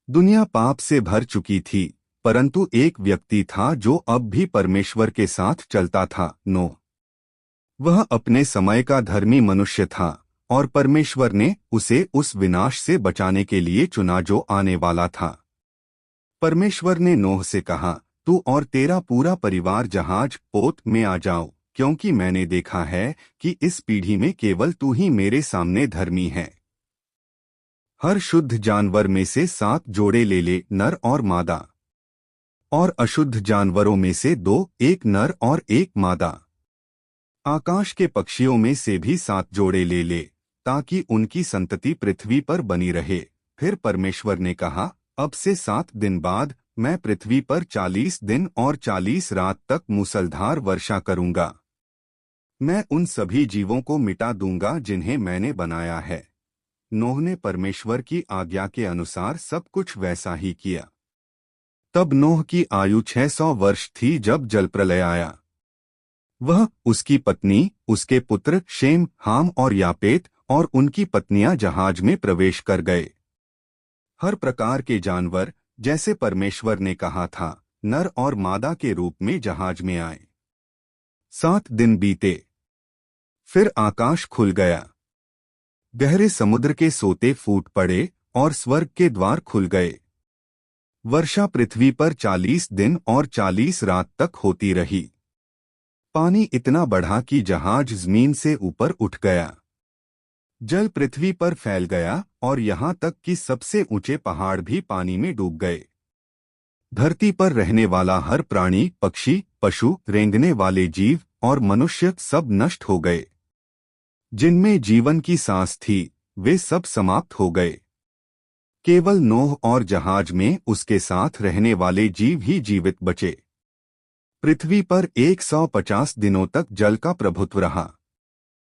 दुनिया पाप से भर चुकी थी, परंतु एक व्यक्ति था जो अब भी परमेश्वर के साथ चलता था, नोह। वह अपने समय का धर्मी मनुष्य था और परमेश्वर ने उसे उस विनाश से बचाने के लिए चुना जो आने वाला था। परमेश्वर ने नोह से कहा, तू और तेरा पूरा परिवार जहाज पोत में आ जाओ, क्योंकि मैंने देखा है कि इस पीढ़ी में केवल तू ही मेरे सामने धर्मी है। हर शुद्ध जानवर में से 7 जोड़े ले ले, नर और मादा, और अशुद्ध जानवरों में से 2, एक नर और एक मादा। आकाश के पक्षियों में से भी 7 जोड़े ले ले, ताकि उनकी संतति पृथ्वी पर बनी रहे। फिर परमेश्वर ने कहा, अब से 7 दिन बाद मैं पृथ्वी पर 40 दिन और 40 रात तक मूसलधार वर्षा करूंगा। मैं उन सभी जीवों को मिटा दूंगा जिन्हें मैंने बनाया है। नोह ने परमेश्वर की आज्ञा के अनुसार सब कुछ वैसा ही किया। तब नोह की आयु 600 वर्ष थी जब जलप्रलय आया। वह, उसकी पत्नी, उसके पुत्र शेम, हाम और यापेत और उनकी पत्नियां जहाज में प्रवेश कर गए। हर प्रकार के जानवर, जैसे परमेश्वर ने कहा था, नर और मादा के रूप में जहाज में आए। 7 दिन बीते, फिर आकाश खुल गया। गहरे समुद्र के सोते फूट पड़े और स्वर्ग के द्वार खुल गए। वर्षा पृथ्वी पर 40 दिन और 40 रात तक होती रही। पानी इतना बढ़ा कि जहाज जमीन से ऊपर उठ गया। जल पृथ्वी पर फैल गया और यहाँ तक कि सबसे ऊंचे पहाड़ भी पानी में डूब गए। धरती पर रहने वाला हर प्राणी, पक्षी, पशु, रेंगने वाले जीव और मनुष्य सब नष्ट हो गए। जिनमें जीवन की सांस थी, वे सब समाप्त हो गए। केवल नोह और जहाज में उसके साथ रहने वाले जीव ही जीवित बचे। पृथ्वी पर 150 दिनों तक जल का प्रभुत्व रहा।